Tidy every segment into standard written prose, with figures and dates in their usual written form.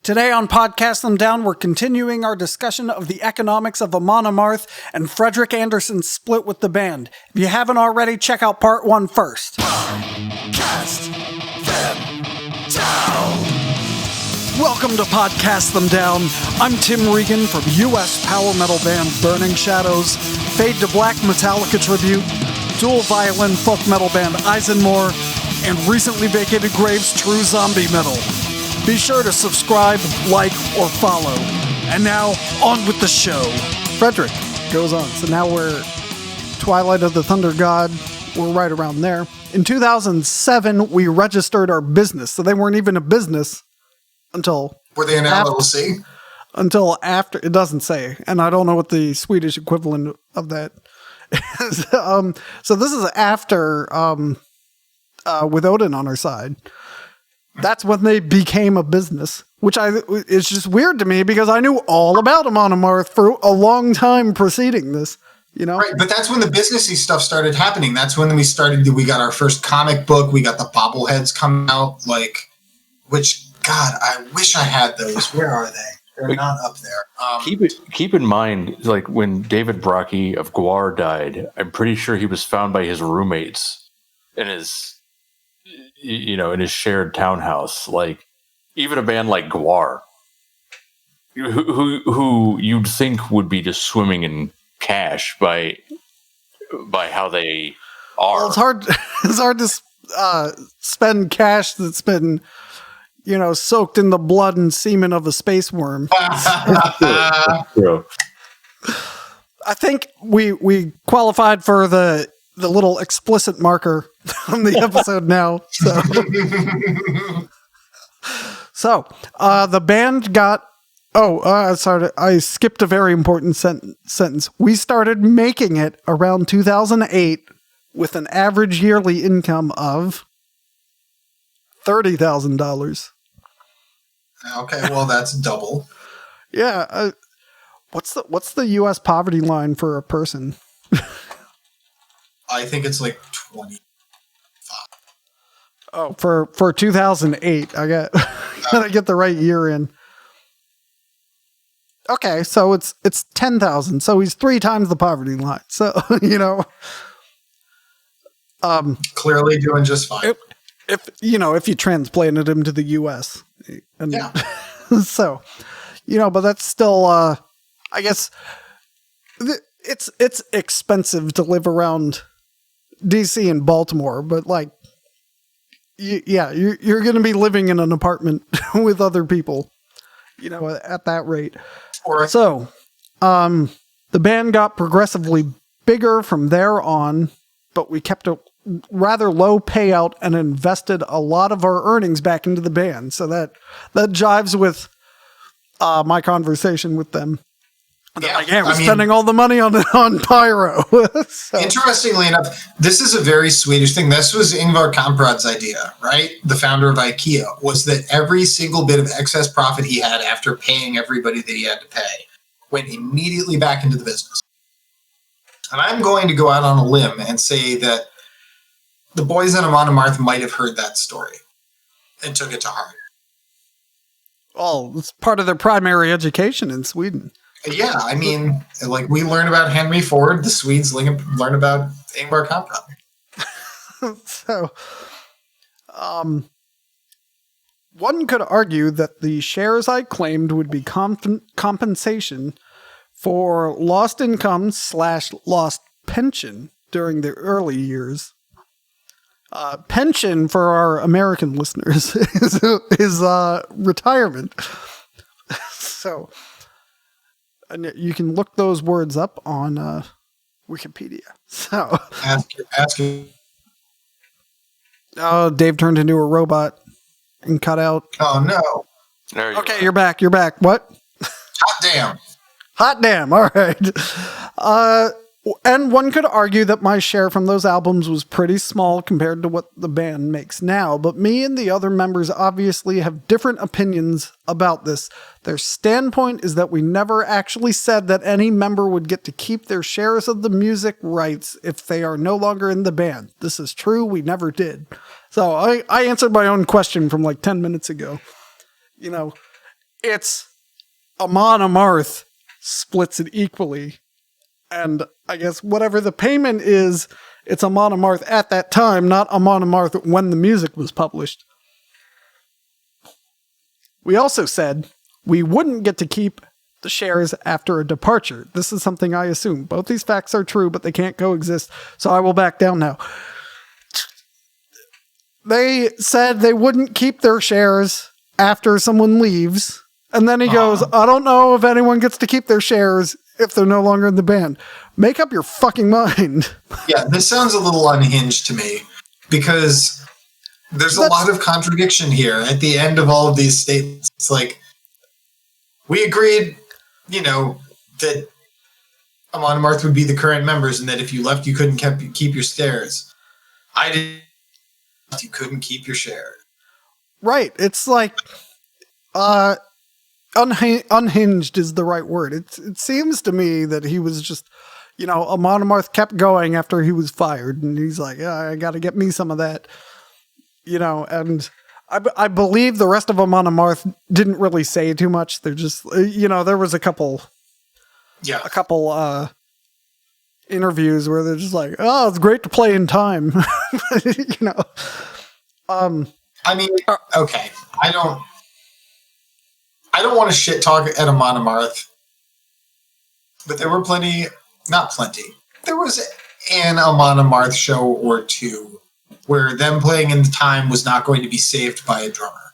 Today on Podcast Them Down, we're continuing our discussion of the economics of AMON AMARTH and Frederik Andersson's split with the band. If you haven't already, check out part 1 first. Podcast Them Down! Welcome to Podcast Them Down. I'm Tim Regan from US power metal band Burning Shadows, Fade to Black Metallica tribute, Dual-Violin folk metal band ISENMOR, and recently vacated Graves true zombie metal. Be sure to subscribe, like, or follow. And now, on with the show. Frederik goes on. So now we're Twilight of the Thunder God. We're right around there. In 2007, we registered our business. So they weren't even a business until... Were they an LLC? Until after. It doesn't say. And I don't know what the Swedish equivalent of that is. So this is after, with Odin on our side. That's when they became a business, which is just weird to me because I knew all about AMON AMARTH for a long time preceding this, you know? Right, but that's when the businessy stuff started happening. That's when we got our first comic book, we got the bobbleheads coming out, which, God, I wish I had those. Where are they? They're not up there. Keep in mind, like when David Brockie of Gwar died, I'm pretty sure he was found by his roommates in his shared townhouse. Like even a band like Gwar, who you'd think would be just swimming in cash by how they are. Well, it's hard to spend cash that's been, soaked in the blood and semen of a space worm. That's true. I think we qualified for the little explicit marker on the episode now. So the band got... sorry, I skipped a very important sentence. We started making it around 2008 with an average yearly income of $30,000. Okay, well, that's double. Yeah. What's the U.S. poverty line for a person? I think it's like 25. Oh, for 2008, I gotta get the right year in. Okay, so it's 10,000. So he's 3 times the poverty line. So clearly doing just fine. If you transplanted him to the U.S. And, yeah. So, but that's still, I guess, it's expensive to live around DC and Baltimore, but you're going to be living in an apartment with other people, at that rate. Right. So, the band got progressively bigger from there on, but we kept a rather low payout and invested a lot of our earnings back into the band. So that jives with my conversation with them. We're spending all the money on pyro. So. Interestingly enough, this is a very Swedish thing. This was Ingvar Kamprad's idea, right? The founder of IKEA, was that every single bit of excess profit he had after paying everybody that he had to pay went immediately back into the business. And I'm going to go out on a limb and say that the boys in AMON AMARTH might have heard that story and took it to heart. Well, it's part of their primary education in Sweden. Yeah, I mean, we learn about Henry Ford, the Swedes learn about Ingvar Kamprad. So, one could argue that the shares I claimed would be compensation for lost income / lost pension during the early years. Pension for our American listeners is retirement. So... And you can look those words up on Wikipedia. So, ask you. Oh, Dave turned into a robot and cut out. Oh no! There you Okay, you're back. You're back. What? Hot damn! Hot damn! All right. And one could argue that my share from those albums was pretty small compared to what the band makes now, but me and the other members obviously have different opinions about this. Their standpoint is that we never actually said that any member would get to keep their shares of the music rights if they are no longer in the band. This is true, we never did. So I answered my own question from 10 minutes ago. it's Amon Amarth splits it equally. And I guess whatever the payment is, it's Amon Amarth at that time, not Amon Amarth when the music was published. We also said we wouldn't get to keep the shares after a departure. This is something I assume. Both these facts are true, but they can't coexist, so I will back down now. They said they wouldn't keep their shares after someone leaves, and then he goes, I don't know if anyone gets to keep their shares if they're no longer in the band. Make up your fucking mind. Yeah, this sounds a little unhinged to me, because there's a lot of contradiction here at the end of all of these statements. It's like, we agreed, that Amon Amarth would be the current members, and that if you left, you couldn't keep your shares. I didn't. You couldn't keep your share. Right. It's like, unhinged is the right word. It seems to me that he was just, Amon Amarth kept going after he was fired, and he's like, I got to get me some of that, and I believe the rest of Amon Amarth didn't really say too much. They're just, there was a couple interviews where they're just like, oh, it's great to play in time. I mean, okay. I don't want to shit talk at Amon Amarth, but there were not plenty. There was an Amon Amarth show or two where them playing in the time was not going to be saved by a drummer.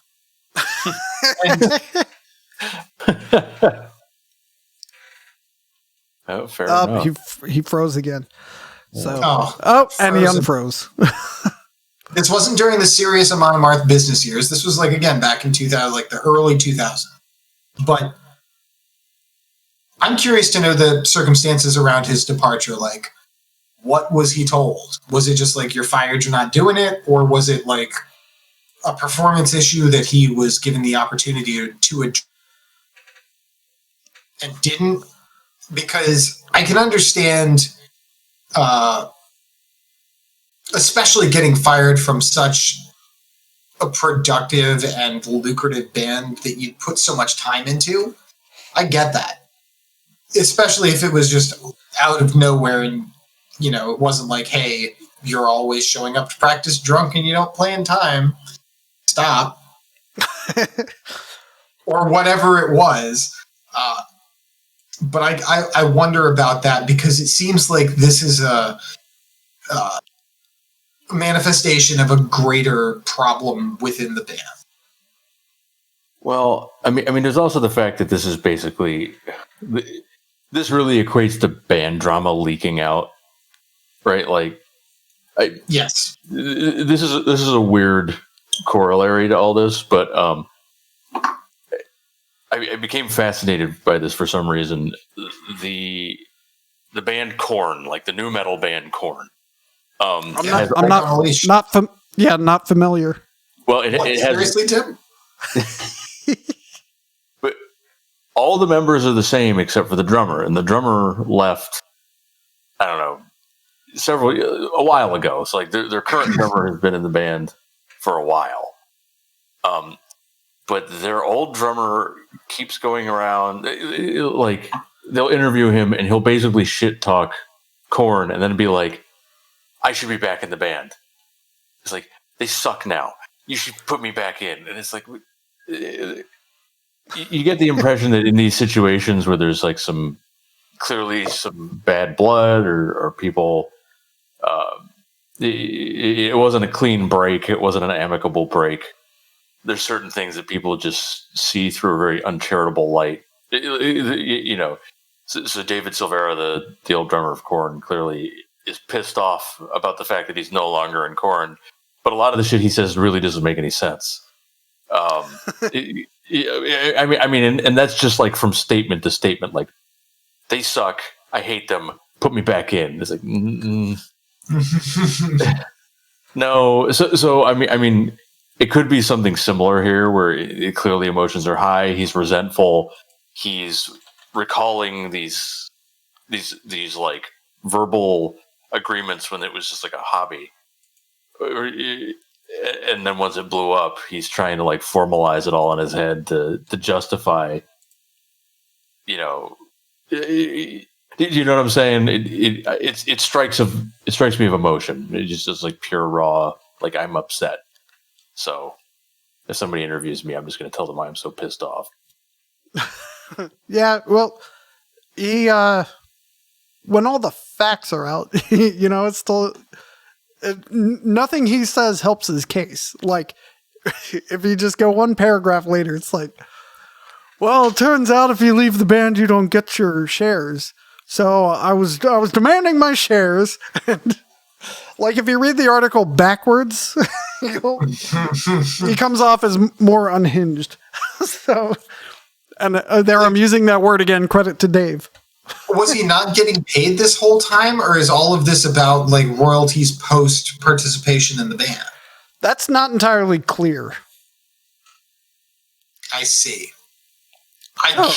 Oh, fair enough. He froze again. So, and he unfroze. This wasn't during the serious Amon Amarth business years. This was back in 2000, the early 2000s. But I'm curious to know the circumstances around his departure. What was he told? Was it just you're fired, you're not doing it? Or was it a performance issue that he was given the opportunity to address and didn't? Because I can understand, especially getting fired from such a productive and lucrative band that you put so much time into. I get that. Especially if it was just out of nowhere and, it wasn't hey, you're always showing up to practice drunk and you don't play in time. Stop. Or whatever it was. But I wonder about that, because it seems like this is a manifestation of a greater problem within the band. Well, I mean, there's also the fact that this is basically, this really equates to band drama leaking out, right? Yes, this is a weird corollary to all this, but I became fascinated by this for some reason. The band Korn, the new metal band Korn. I'm not familiar. Well, it has, seriously, Tim? But all the members are the same except for the drummer, and the drummer left, I don't know, a while ago. So their current drummer has been in the band for a while. But their old drummer keeps going around, they'll interview him and he'll basically shit talk Korn and then be like, I should be back in the band. It's they suck now. You should put me back in. And it's you get the impression that in these situations where there's clearly some bad blood or people, it wasn't a clean break. It wasn't an amicable break. There's certain things that people just see through a very uncharitable light. So David Silvera, the old drummer of Korn, clearly is pissed off about the fact that he's no longer in Korn. But a lot of the shit he says really doesn't make any sense. I mean, and that's just from statement to statement. They suck. I hate them. Put me back in. It's no. So I mean, it could be something similar here, where clearly emotions are high. He's resentful. He's recalling these verbal agreements when it was just a hobby. and then once it blew up, he's trying to like formalize it all in his head to justify, you know, you know what I'm saying? It strikes me of emotion. It's just like pure raw, like I'm upset. So if somebody interviews me, I'm just going to tell them I'm so pissed off. Yeah, well, he when all the facts are out, you know, it's still nothing he says helps his case. Like, if you just go one paragraph later, it's like, well, it turns out if you leave the band, you don't get your shares. So I was demanding my shares. And like, if you read the article backwards, he comes off as more unhinged. So, and there I'm using that word again. Credit to Dave. Was he not getting paid this whole time, or is all of this about like royalties post participation in the band? That's not entirely clear. I see. I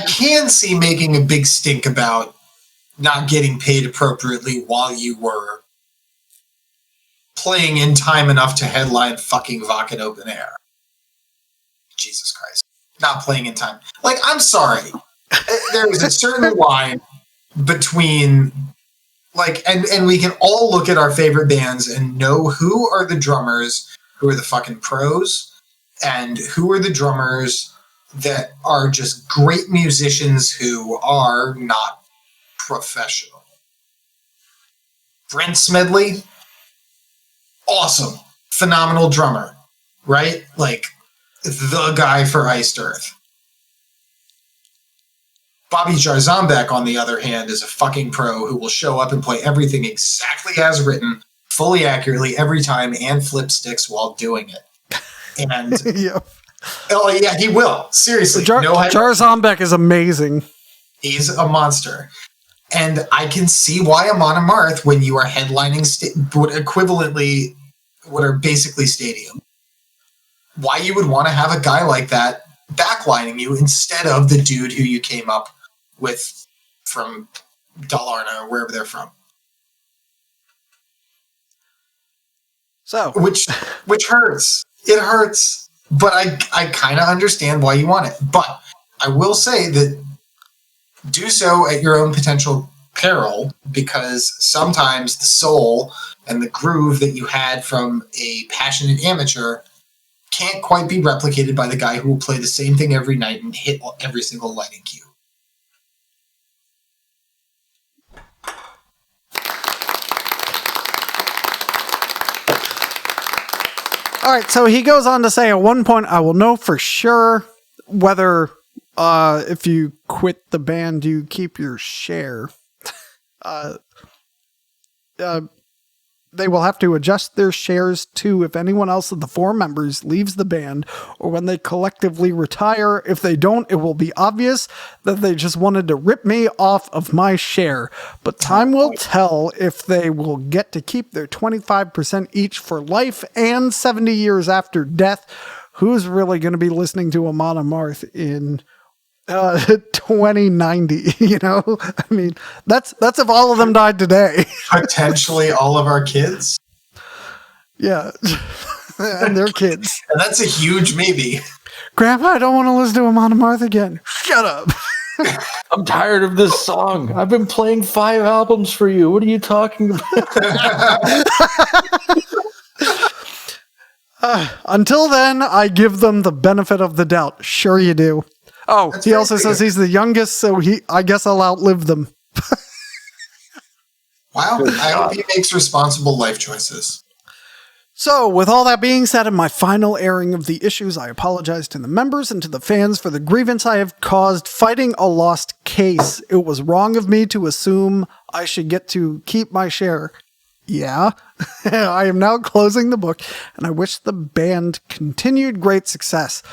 can see making a big stink about not getting paid appropriately while you were playing in time enough to headline fucking VACATED open air. Jesus Christ. Not playing in time. Like, I'm sorry. There is a certain line between, like, and we can all look at our favorite bands and know who are the drummers who are the fucking pros and who are the drummers that are just great musicians who are not professional. Brent Smedley, awesome, phenomenal drummer, right? Like, the guy for Iced Earth. Bobby Jarzambek, on the other hand, is a fucking pro who will show up and play everything exactly as written, fully accurately every time, and flip sticks while doing it. And Yep. Oh yeah, he will. Seriously, Jarzambek is amazing. He's a monster, and I can see why AMON AMARTH, when you are headlining what are basically stadium, why you would want to have a guy like that backlining you instead of the dude who you came up with from Dalarna or wherever they're from. So, which hurts. It hurts, but I kind of understand why you want it. But I will say that do so at your own potential peril, because sometimes the soul and the groove that you had from a passionate amateur can't quite be replicated by the guy who will play the same thing every night and hit every single lighting cue. all right, so he goes on to say, at one point, I will know for sure whether if you quit the band, you keep your share. They will have to adjust their shares too if anyone else of the four members leaves the band or when they collectively retire. If they don't, it will be obvious that they just wanted to rip me off of my share. But time will tell if they will get to keep their 25% each for life and 70 years after death. Who's really going to be listening to AMON AMARTH in 2090, you know? I mean, that's if all of them died today. Potentially all of our kids. Yeah. And their kids. And that's a huge maybe. Grandpa, I don't want to listen to AMON AMARTH again. Shut up. I'm tired of this song. I've been playing 5 albums for you. What are you talking about? Until then, I give them the benefit of the doubt. Sure you do. Oh, he also says he's the youngest, so I guess I'll outlive them. Wow, I hope he makes responsible life choices. So, with all that being said, in my final airing of the issues, I apologize to the members and to the fans for the grievance I have caused fighting a lost case. It was wrong of me to assume I should get to keep my share. Yeah, I am now closing the book, and I wish the band continued great success.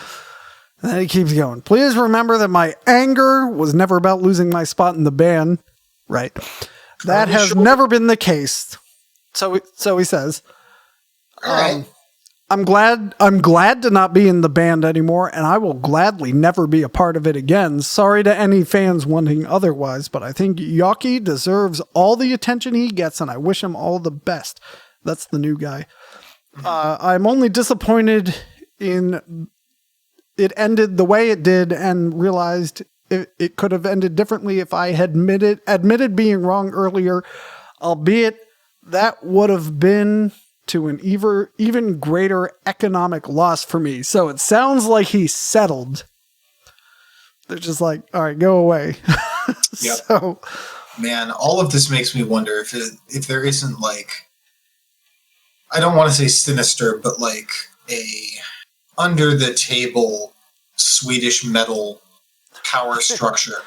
And then he keeps going. Please remember that my anger was never about losing my spot in the band. Right. That has never been the case. So he says. All right. I'm glad to not be in the band anymore, and I will gladly never be a part of it again. Sorry to any fans wanting otherwise, but I think Yoki deserves all the attention he gets, and I wish him all the best. That's the new guy. I'm only disappointed in it ended the way it did, and realized it could have ended differently if I had admitted being wrong earlier, albeit that would have been to an even greater economic loss for me. So it sounds like he settled. They're just like, all right, go away. Yep. So, man, all of this makes me wonder if there isn't like, I don't want to say sinister, but like a under the table Swedish metal power structure,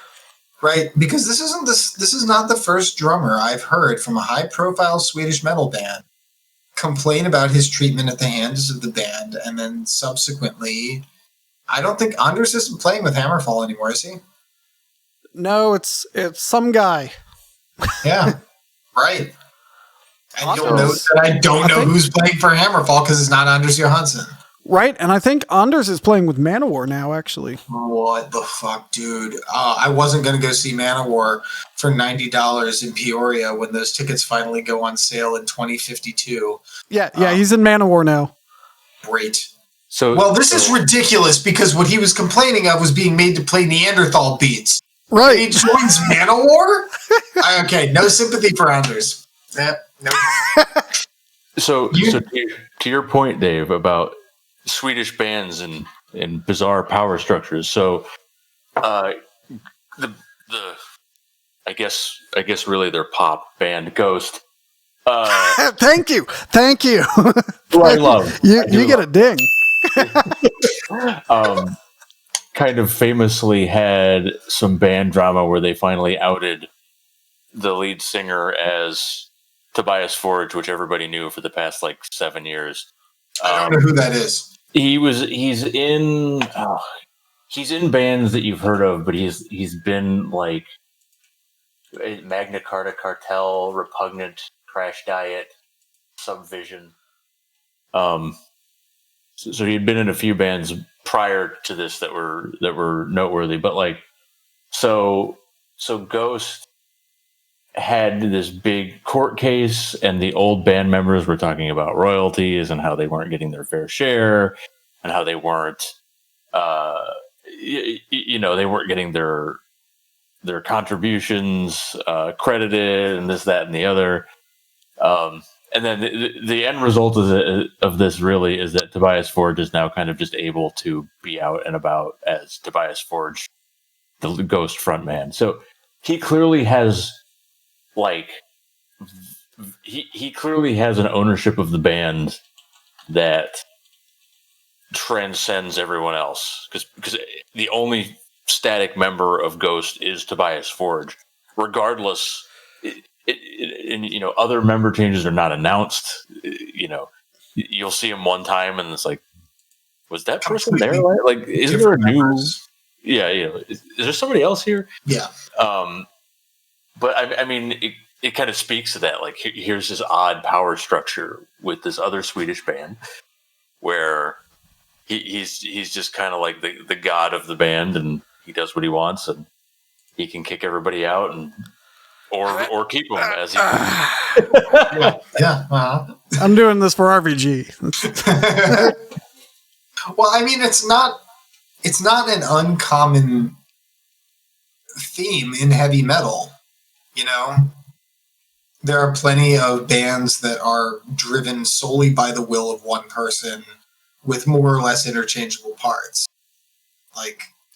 right? Because this is not the first drummer I've heard from a high profile Swedish metal band complain about his treatment at the hands of the band, and then subsequently, I don't think Anders isn't playing with Hammerfall anymore, is he? no, it's some guy. Yeah, right. And Anders, you'll note that I don't know who's playing for Hammerfall because it's not Anders Johansson. Right, and I think Anders is playing with Manowar now, actually. What the fuck, dude? I wasn't going to go see Manowar for $90 in Peoria when those tickets finally go on sale in 2052. Yeah, he's in Manowar now. Great. So, this is ridiculous because what he was complaining of was being made to play Neanderthal beats. Right. And he joins Manowar? Okay, no sympathy for Anders. No. So to your point, Dave, about Swedish bands and bizarre power structures. So, I guess really their pop band Ghost. Thank you. Who I love. You get a ding. Kind of famously had some band drama where they finally outed the lead singer as Tobias Forge, which everybody knew for the past like 7 years. I don't know who that is. He's in bands that you've heard of, but he's been like Magna Carta Cartel, Repugnant, Crash Diet, Subvision. So he had been in a few bands prior to this that were noteworthy, but like so Ghost had this big court case, and the old band members were talking about royalties and how they weren't getting their fair share, and how they weren't, they weren't getting their contributions credited, and this, that, and the other. And then the end result of this really is that Tobias Forge is now kind of just able to be out and about as Tobias Forge, the Ghost frontman. So he clearly has he clearly has an ownership of the band that transcends everyone else, because the only static member of Ghost is Tobias Forge, regardless. And other member changes are not announced. You'll see him one time, and it's like, was that person there? Like, is there a new? Members. Yeah, is there somebody else here? Yeah. But I mean, it kind of speaks to that. Like, here's this odd power structure with this other Swedish band, where he's just kind of like the god of the band, and he does what he wants, and he can kick everybody out and or keep them as he. Yeah. I'm doing this for RVG. Well, I mean, it's not an uncommon theme in heavy metal. There are plenty of bands that are driven solely by the will of one person with more or less interchangeable parts.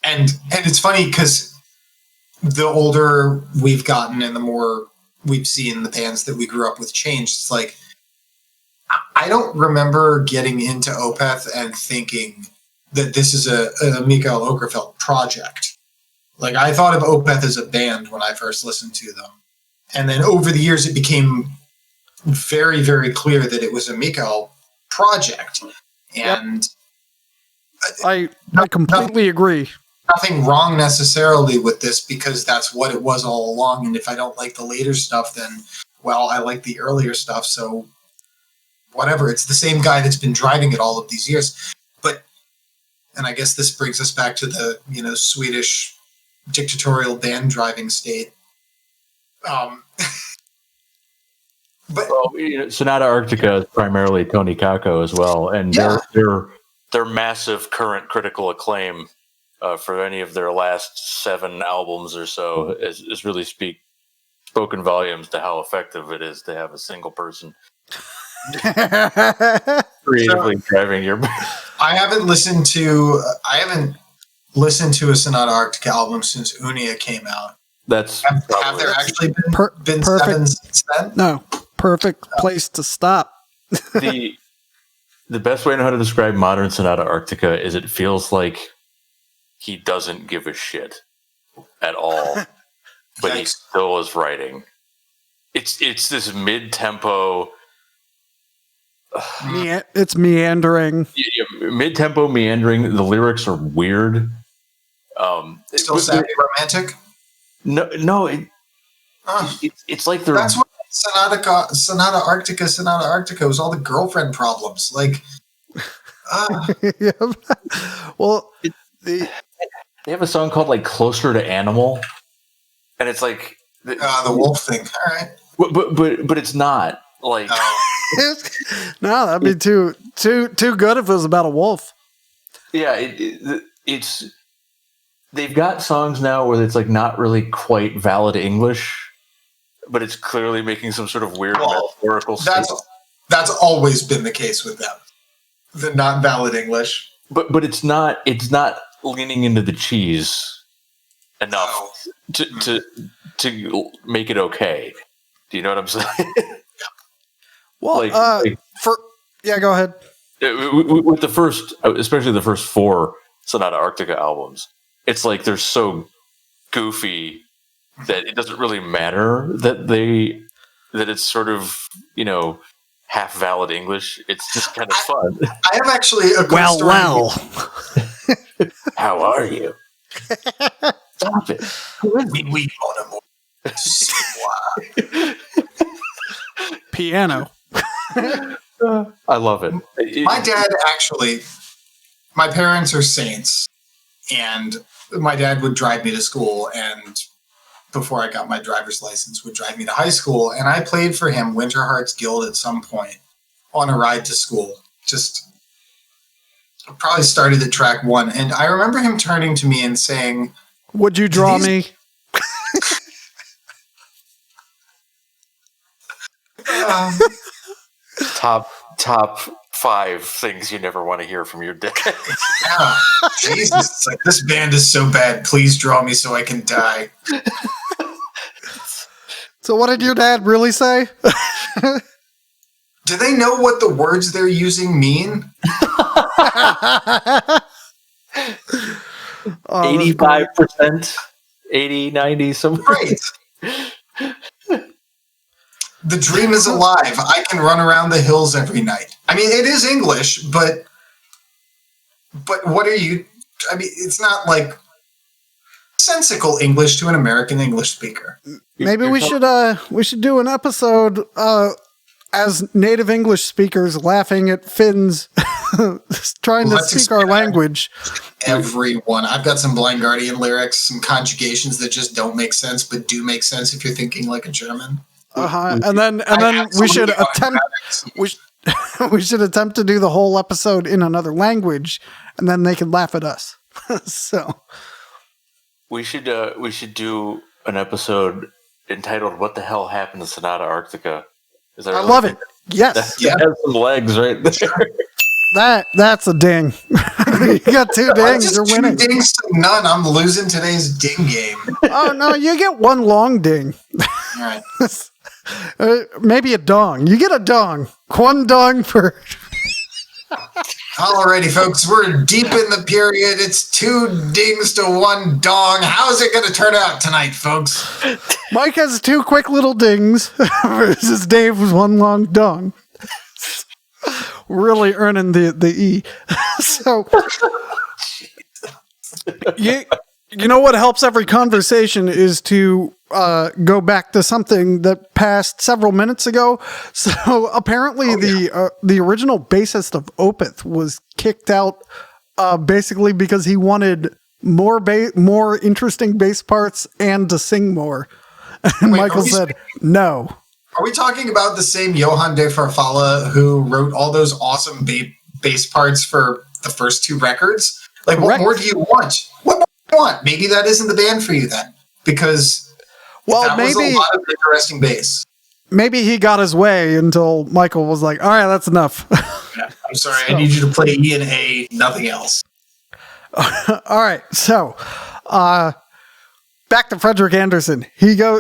And it's funny because the older we've gotten and the more we've seen the bands that we grew up with change, it's like, I don't remember getting into Opeth and thinking that this is a Mikael Åkerfeldt project. Like, I thought of Opeth as a band when I first listened to them. And then over the years, it became very, very clear that it was a Mikael project. And I completely agree. Nothing wrong necessarily with this, because that's what it was all along. And if I don't like the later stuff, then, well, I like the earlier stuff. So whatever, it's the same guy that's been driving it all of these years. And I guess this brings us back to the, Swedish Well, Sonata Arctica is primarily Tony Kakko as well, and their massive current critical acclaim for any of their last 7 albums or so is really spoken volumes to how effective it is to have a single person creatively driving your. I haven't listened to a Sonata Arctica album since Unia came out. Have there actually been 7 since then? No, perfect place to stop. The best way I know how to describe modern Sonata Arctica is it feels like he doesn't give a shit at all, but he still is writing. It's this mid-tempo. It's meandering. Mid-tempo meandering. The lyrics are weird. Still sappy romantic? No. It's like they're. That's what Sonata Arctica was all the girlfriend problems. Like, Yeah. Well, they have a song called like "Closer to Animal," and it's like the wolf thing. All right, but it's not like. No, that'd be too good if it was about a wolf. Yeah, it's. They've got songs now where it's like not really quite valid English, but it's clearly making some sort of weird metaphorical. That's always been the case with them. The not valid English. But it's not leaning into the cheese enough to make it okay. Do you know what I'm saying? Well, go ahead. With the first, especially the first 4 Sonata Arctica albums, it's like they're so goofy that it doesn't really matter that it's sort of, half valid English. It's just kind of fun. I have actually a good story. Well. How are you? Stop it. We want a piano. I love it. My parents are saints, and my dad would drive me to school, and before I got my driver's license, would drive me to high school, and I played for him Winter Hearts Guild at some point on a ride to school. Just probably started at track 1, and I remember him turning to me and saying, "Would you draw me?" Top 5 things you never want to hear from your dad. Yeah, Jesus! It's like, this band is so bad. Please draw me so I can die. So, what did your dad really say? Do they know what the words they're using mean? 85%, 80, 90, something. Right. The dream is alive. I can run around the hills every night. I mean, it is English, but what are you? I mean, it's not like sensical English to an American English speaker. Maybe we should do an episode as native English speakers laughing at Finns trying to speak our language. Everyone. I've got some Blind Guardian lyrics, some conjugations that just don't make sense, but do make sense if you're thinking like a German. And then we should attempt to do the whole episode in another language, and then they can laugh at us. So we should do an episode entitled "What the Hell Happened to Sonata Arctica?" I love it. Yes, that has some legs right there. That's a ding. You got 2 dings. You're winning. 2 dings to none. I'm losing today's ding game. Oh no, you get 1 long ding. All right. Maybe a dong. You get a dong. 1 dong per. Alrighty, folks. We're deep in the period. It's 2 dings to 1 dong. How's it going to turn out tonight, folks? Mike has 2 quick little dings versus Dave with 1 long dong. Really earning the E. So, you know what helps every conversation is to go back to something that passed several minutes ago. So apparently the original bassist of Opeth was kicked out basically because he wanted more interesting bass parts and to sing more. And Michael said no. Are we talking about the same Johann de Farfalla who wrote all those awesome bass parts for the first 2 records? Like, what more do you want? What more do you want? Maybe that isn't the band for you then, because that was a lot of interesting bass. Maybe he got his way until Michael was like, all right, that's enough. I'm sorry, I need you to play E and A, nothing else. All right, so back to Frederik Andersson.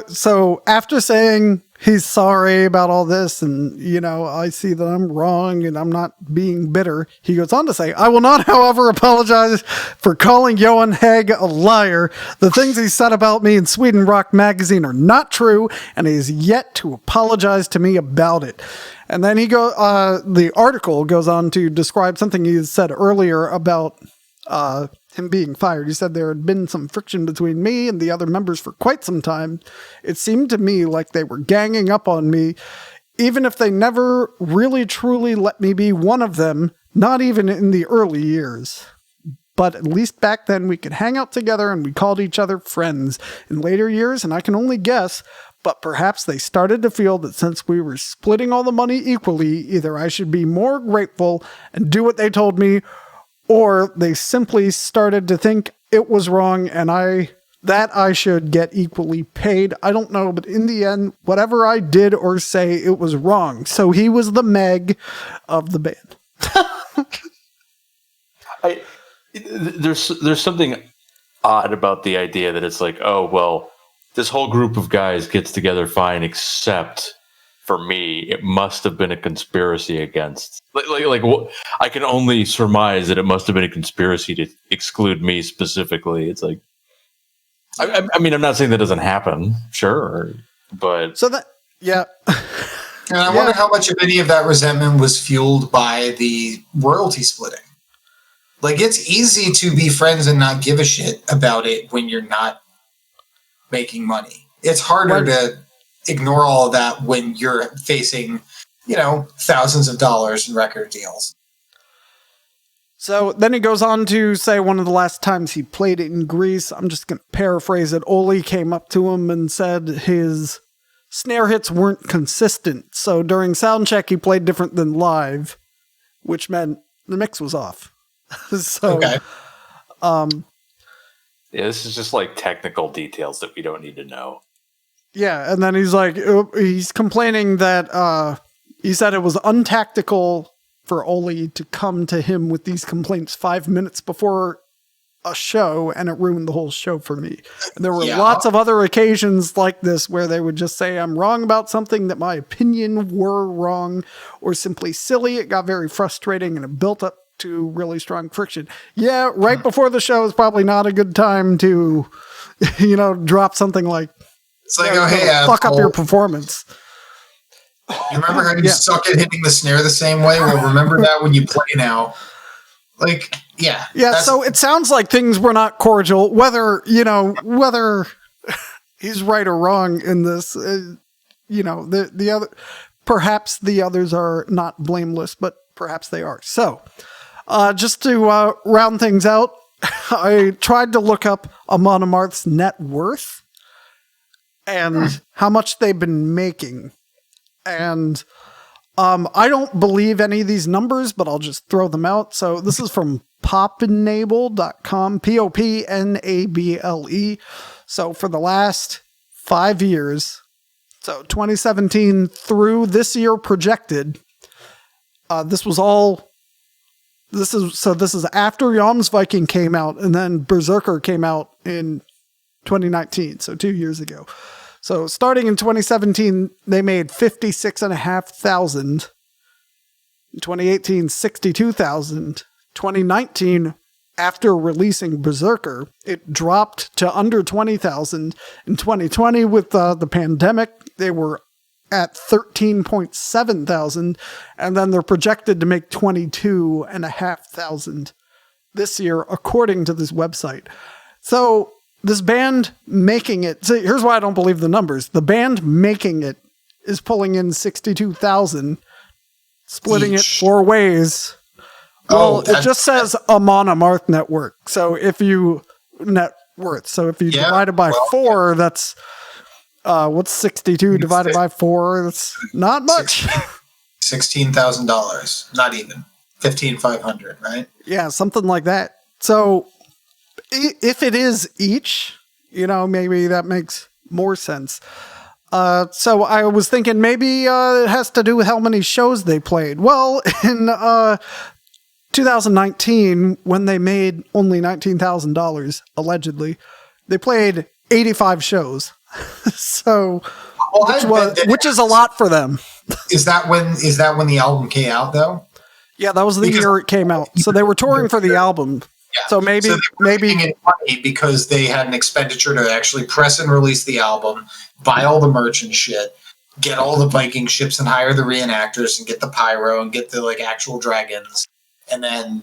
So after saying he's sorry about all this and, I see that I'm wrong and I'm not being bitter, he goes on to say, I will not, however, apologize for calling Johan Hägg a liar. The things he said about me in Sweden Rock Magazine are not true, and he has yet to apologize to me about it. And then the article goes on to describe something he said earlier about him being fired. He said there had been some friction between me and the other members for quite some time. It seemed to me like they were ganging up on me, even if they never really truly let me be one of them, not even in the early years. But at least back then we could hang out together and we called each other friends. In later years, and I can only guess, but perhaps they started to feel that since we were splitting all the money equally, either I should be more grateful and do what they told me, or they simply started to think it was wrong and I should get equally paid. I don't know, but in the end, whatever I did or say, it was wrong. So he was the Meg of the band. There's something odd about the idea that it's like, oh, well, this whole group of guys gets together fine, except for me, it must have been a conspiracy against. I can only surmise that it must have been a conspiracy to exclude me specifically. It's like, I mean, I'm not saying that doesn't happen, sure, but so that, yeah. And I wonder how much of any of that resentment was fueled by the royalty splitting. Like, it's easy to be friends and not give a shit about it when you're not making money. It's harder to ignore all of that when you're facing, thousands of dollars in record deals. So then he goes on to say one of the last times he played it in Greece, I'm just going to paraphrase it, Oli came up to him and said his snare hits weren't consistent. So during sound check, he played different than live, which meant the mix was off. Okay. This is just like technical details that we don't need to know. Yeah, and then he's complaining that he said it was untactical for Oli to come to him with these complaints 5 minutes before a show, and it ruined the whole show for me. And there were lots of other occasions like this where they would just say, I'm wrong about something, that my opinion were wrong, or simply silly. It got very frustrating, and it built up to really strong friction. Yeah, right before the show is probably not a good time to, drop something like, it's like, oh, hey, fuck up your performance. You remember how you suck at hitting the snare the same way? Well, remember that when you play now. Like, yeah. Yeah, so it sounds like things were not cordial. Whether he's right or wrong in this, the other, perhaps the others are not blameless, but perhaps they are. So, just to round things out, I tried to look up AMON AMARTH's net worth and how much they've been making. And I don't believe any of these numbers, but I'll just throw them out. So this is from popnable.com, Popnable. So for the last 5 years, so 2017 through this year projected, this is after Jomsviking came out, and then Berserker came out in 2019, so 2 years ago. So starting in 2017, they made 56,500. In 2018, 62,000. 2019, after releasing Berserker, it dropped to under 20,000. In 2020, with the pandemic, they were at 13.7 thousand, and then they're projected to make 22,500 this year, according to this website. So this band making it, so here's why I don't believe the numbers. The band making it is pulling in 62,000, splitting it 4 ways. Well, it just says AMON AMARTH network. So if you divide it by 4, that's What's 62 divided by 4? That's not much. $16,000. Not even. 15,500, right? Yeah, something like that. So if it is each, maybe that makes more sense. So I was thinking maybe it has to do with how many shows they played. Well, in 2019, when they made only $19,000, allegedly, they played 85 shows. So, which is a lot for them. Is that when the album came out, though? Yeah, that was the year it came out. So they were touring for the album. Yeah. So maybe it money because they had an expenditure to actually press and release the album, buy all the merch and shit, get all the Viking ships and hire the reenactors and get the pyro and get the actual dragons, and then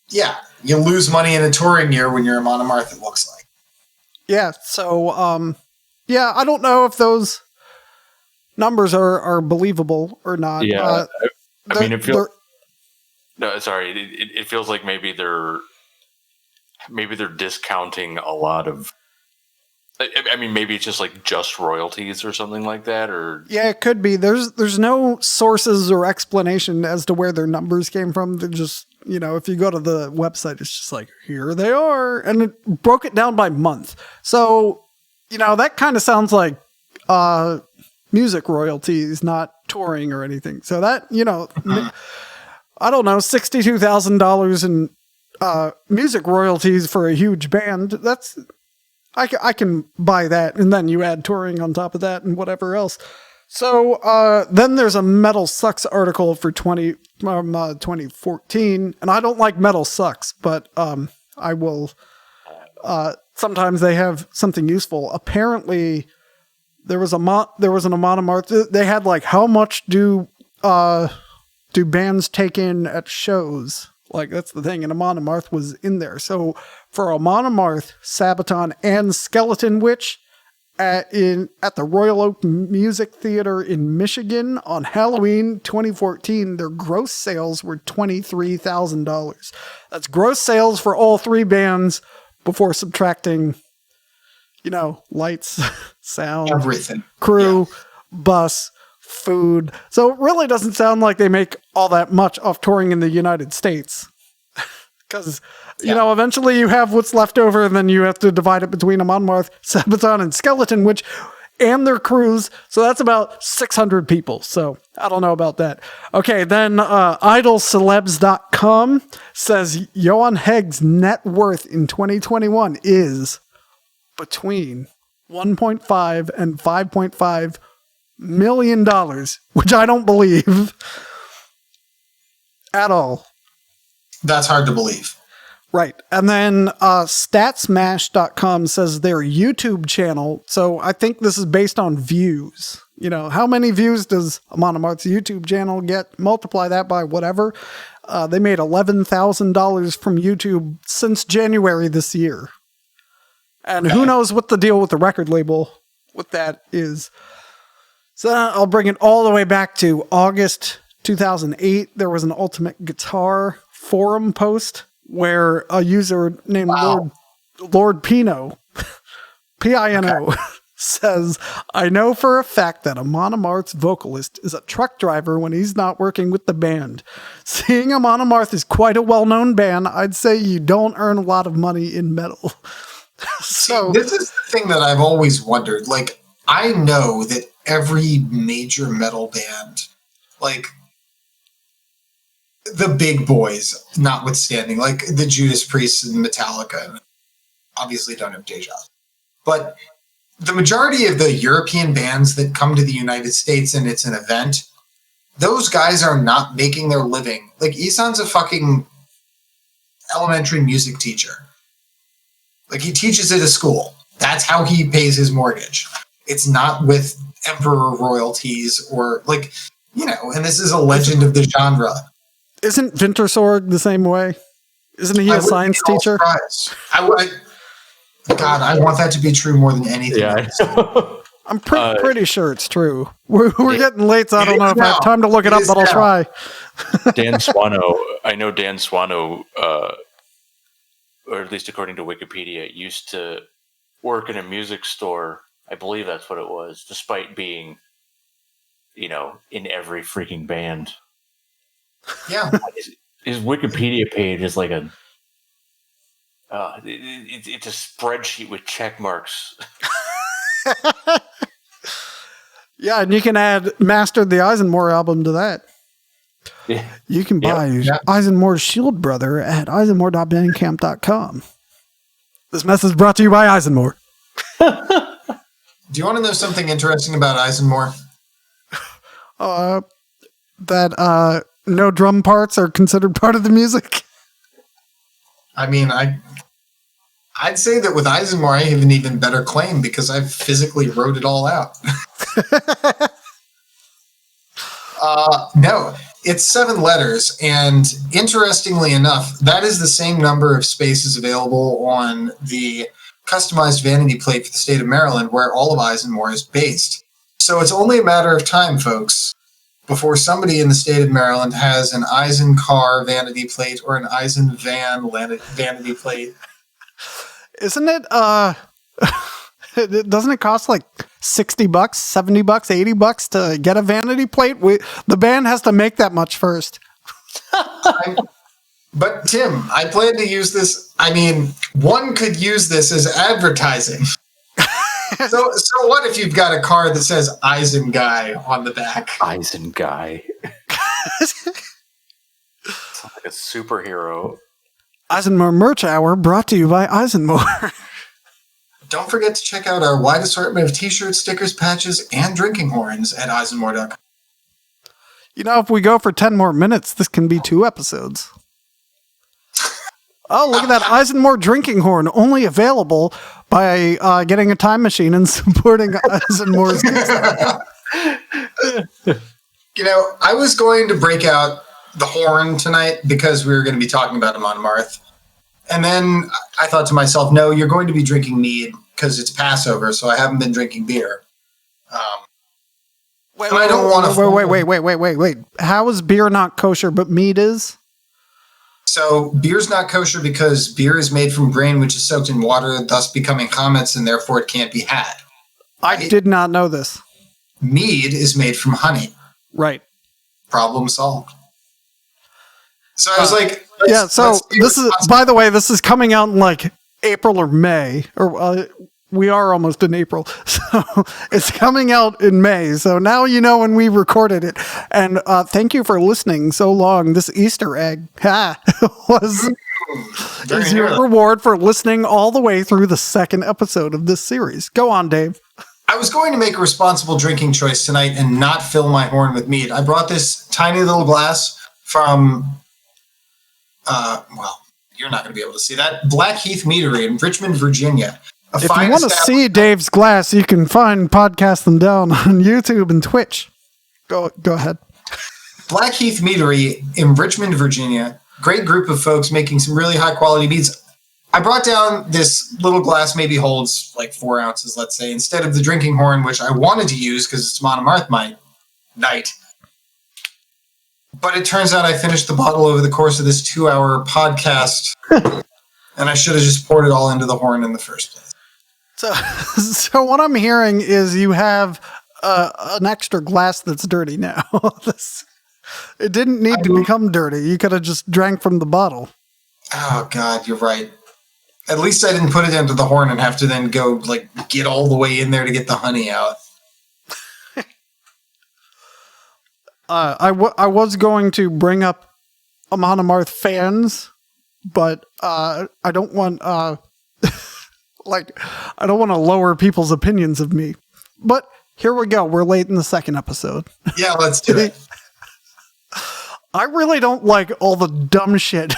you lose money in a touring year when you're Amon Amarth. It looks like. Yeah. So I don't know if those numbers are believable or not. Yeah. I mean, it feels. No, sorry. It feels like maybe they're discounting a lot of. I mean, maybe it's just royalties or something like that, or yeah, it could be. There's no sources or explanation as to where their numbers came from. They're just if you go to the website, it's just like here they are, and it broke it down by month. So that kind of sounds like music royalties, not touring or anything. So that I don't know, $62,000 in music royalties for a huge band. That's I can buy that, and then you add touring on top of that and whatever else. So then there's a Metal Sucks article for 2014, and I don't like Metal Sucks, but I will. Sometimes they have something useful. Apparently, there was an Amon Amarth. They had how much do bands take in at shows? That's the thing, and Amon Amarth was in there. So for Amon Amarth, Sabaton, and Skeleton Witch at the Royal Oak Music Theater in Michigan on Halloween 2014, their gross sales were $23,000. That's gross sales for all three bands before subtracting, lights, sound, everything, crew, bus, food. So it really doesn't sound like they make all that much off touring in the United States. Because, eventually you have what's left over, and then you have to divide it between Amon Amarth, Sabaton, and Skeleton Witch, and their crews. So that's about 600 people. So I don't know about that. Okay, then idolcelebs.com says Johan Hegg's net worth in 2021 is between 1.5 and 5.5 million dollars, which I don't believe at all. That's hard to believe. Right. And then statsmash.com says their YouTube channel. So I think this is based on views. How many views does Amon Amarth's YouTube channel get? Multiply that by whatever. They made $11,000 from YouTube since January this year. And who knows what the deal with the record label with that is. So I'll bring it all the way back to August 2008. There was an Ultimate Guitar forum post where a user named Lord Pino, Pino, says, I know for a fact that Amon Amarth's vocalist is a truck driver when he's not working with the band. Seeing Amon Amarth is quite a well-known band, I'd say you don't earn a lot of money in metal. So this is the thing that I've always wondered. I know that every major metal band, the big boys, notwithstanding, the Judas Priest and Metallica, obviously don't have day jobs. But the majority of the European bands that come to the United States and it's an event, those guys are not making their living. Isan's a fucking elementary music teacher. He teaches at a school. That's how he pays his mortgage. It's not with emperor royalties or and this is a legend of the genre. Isn't Wintersorg the same way? Isn't he a science teacher? I want that to be true more than anything. Yeah, I'm pretty sure it's true. We're getting late, so I don't know if I have time to look it up, but I'll try. Dan Swano, I know Dan Swano, or at least according to Wikipedia, used to work in a music store I believe that's what it was, despite being, in every freaking band. Yeah. His Wikipedia page is like it's a spreadsheet with check marks. Yeah, and you can add Mastered the ISENMOR album to that. Yeah. You can buy ISENMOR's Shield Brother at isenmore.bandcamp.com. This message brought to you by ISENMOR. Do you want to know something interesting about ISENMOR? That no drum parts are considered part of the music. I mean, I'd say that with ISENMOR, I have an even better claim because I've physically wrote it all out. No, it's 7 letters. And interestingly enough, that is the same number of spaces available on the customized vanity plate for the state of Maryland, where all of ISENMOR is based. So it's only a matter of time, folks, before somebody in the state of Maryland has an Eisencar vanity plate or an Eisenvan vanity plate. Isn't it, doesn't it cost like $60, $70, $80 to get a vanity plate? The band has to make that much first. But Tim, I plan to use this. I mean, one could use this as advertising. So what if you've got a car that says Eisen Guy on the back? Eisen Guy. Sounds like a superhero. ISENMOR Merch Hour brought to you by ISENMOR. Don't forget to check out our wide assortment of t-shirts, stickers, patches, and drinking horns at eisenmore.com. If we go for 10 more minutes, this can be 2 episodes. Oh, look at that ISENMOR drinking horn, only available by getting a time machine and supporting ISENMOR's Kickstarter. I was going to break out the horn tonight because we were going to be talking about AMON AMARTH. And then I thought to myself, no, you're going to be drinking mead because it's Passover, so I haven't been drinking beer. Wait. How is beer not kosher, but mead is? So beer's not kosher because beer is made from grain which is soaked in water, thus becoming chametz, and therefore it can't be had. I did not know this. Mead is made from honey. Right. Problem solved. So I was like, this is, by the way, this is coming out in like April or May, or we are almost in April. So it's coming out in May. So now you know when we recorded it. And thank you for listening so long. This Easter egg is your reward for listening all the way through the 2nd episode of this series. Go on, Dave. I was going to make a responsible drinking choice tonight and not fill my horn with mead. I brought this tiny little glass from, you're not going to be able to see that, Blackheath Meadery in Richmond, Virginia. If you want to see Dave's glass, you can podcast them down on YouTube and Twitch. Go ahead. Blackheath Meadery in Richmond, Virginia. Great group of folks making some really high quality meads. I brought down this little glass, maybe holds like 4 ounces, let's say, instead of the drinking horn, which I wanted to use because it's AMON AMARTH night. But it turns out I finished the bottle over the course of this 2-hour podcast, and I should have just poured it all into the horn in the first place. So what I'm hearing is you have an extra glass that's dirty now. It didn't need to become dirty. You could have just drank from the bottle. Oh, God, you're right. At least I didn't put it into the horn and have to then go, get all the way in there to get the honey out. I was going to bring up AMON AMARTH fans, but I don't want I don't want to lower people's opinions of me. But here we go. We're late in the 2nd episode. Yeah, let's do it. I really don't like all the dumb shit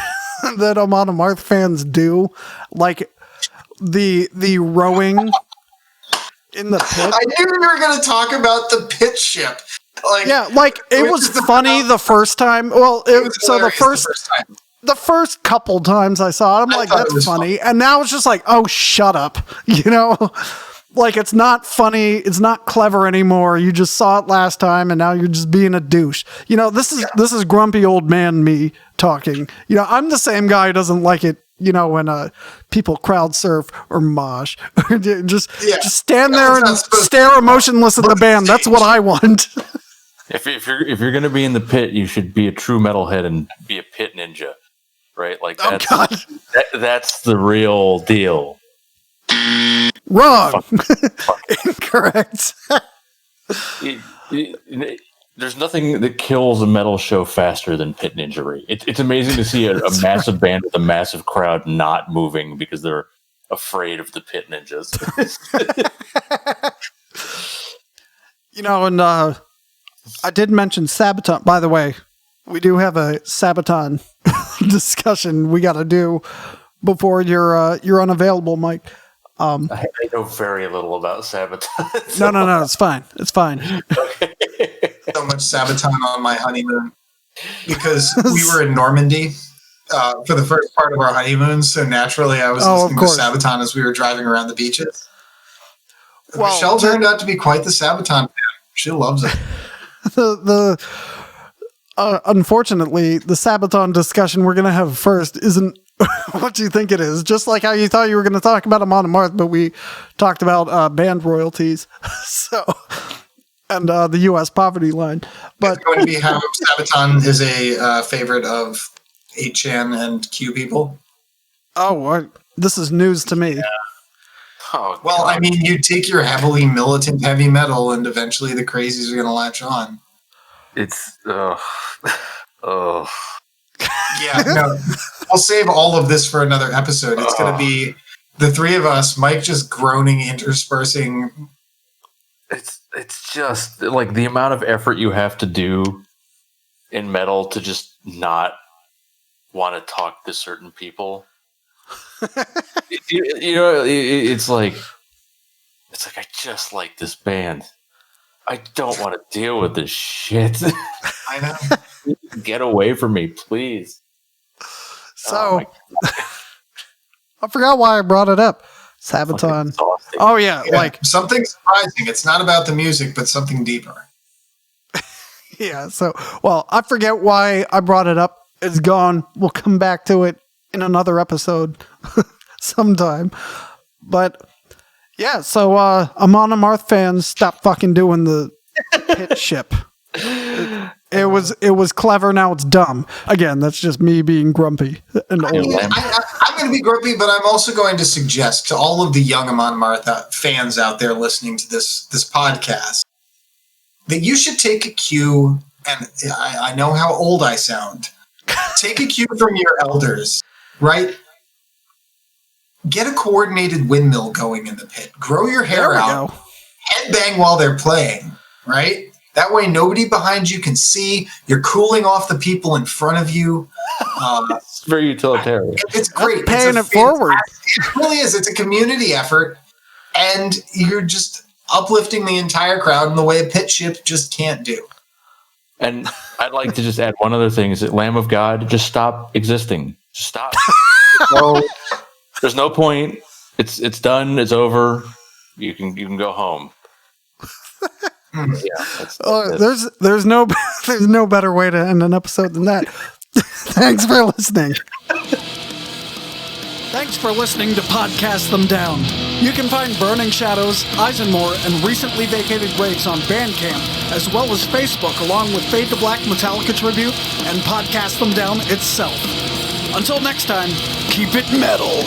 that AMON AMARTH fans do, like the rowing in the pit. I knew we were going to talk about the pit ship. It was funny the first time. Well, the first couple times I saw it, I'm like, that's funny. And now it's just like, oh, shut up. It's not funny. It's not clever anymore. You just saw it last time and now you're just being a douche. This is grumpy old man me talking. I'm the same guy who doesn't like it when people crowd surf or mosh, just stand No, there it's and not supposed stare emotionless at the band. That's what I want. If you're gonna be in the pit, you should be a true metalhead and be a pit ninja, right? Like that's the real deal. Wrong. Incorrect. There's nothing that kills a metal show faster than pit ninja. It's amazing to see a massive band with a massive crowd not moving because they're afraid of the pit ninjas. And I did mention Sabaton. By the way, we do have a Sabaton discussion we got to do before you're unavailable, Mike. I know very little about Sabaton. No, it's fine. It's fine. Okay. So much Sabaton on my honeymoon because we were in Normandy for the first part of our honeymoon. So naturally, I was listening to Sabaton as we were driving around the beaches. Well, Michelle turned out to be quite the Sabaton fan. She loves it. Unfortunately, the Sabaton discussion we're going to have first isn't what you think it is. Just like how you thought you were going to talk about Amon Amarth, but we talked about band royalties. And the U.S. poverty line. But it's going to be how Sabaton is a favorite of 8chan and Q people. Oh, this is news to me. Yeah. Oh, well, I mean, you take your heavily militant heavy metal, and eventually the crazies are going to latch on. It's Yeah, no, I'll save all of this for another episode. It's going to be the three of us, Mike just groaning, interspersing. It's just like the amount of effort you have to do in metal to just not want to talk to certain people. It's like I just like this band. I don't want to deal with this shit. I know. Get away from me, please. So, I forgot why I brought it up. Sabaton. Oh yeah, like something surprising. It's not about the music, but something deeper. Yeah. So, well, I forget why I brought it up. It's gone. We'll come back to it in another episode sometime. But yeah, so Amon Amarth fans, stop fucking doing the pit ship. It was clever. Now it's dumb. Again, that's just me being grumpy and old. I'm going to be grumpy, but I'm also going to suggest to all of the young Amon Amarth fans out there listening to this podcast that you should take a cue. And I know how old I sound. Take a cue from your elders, right? Get a coordinated windmill going in the pit. Grow your hair out. Headbang while they're playing, right? That way nobody behind you can see. You're cooling off the people in front of you. It's very utilitarian. It's great. Paying it forward. It really is. It's a community effort. And you're just uplifting the entire crowd in the way a pit ship just can't do. And I'd like to just add one other thing. Is that Lamb of God, just stop existing. Just stop. There's no point. It's done. It's over. You can go home. Yeah, there's no better way to end an episode than that. Thanks for listening. Thanks for listening to Podcast Them Down. You can find Burning Shadows, ISENMOR, and recently vacated Graves on Bandcamp, as well as Facebook, along with Fade to Black Metallica Tribute and Podcast Them Down itself. Until next time, keep it metal.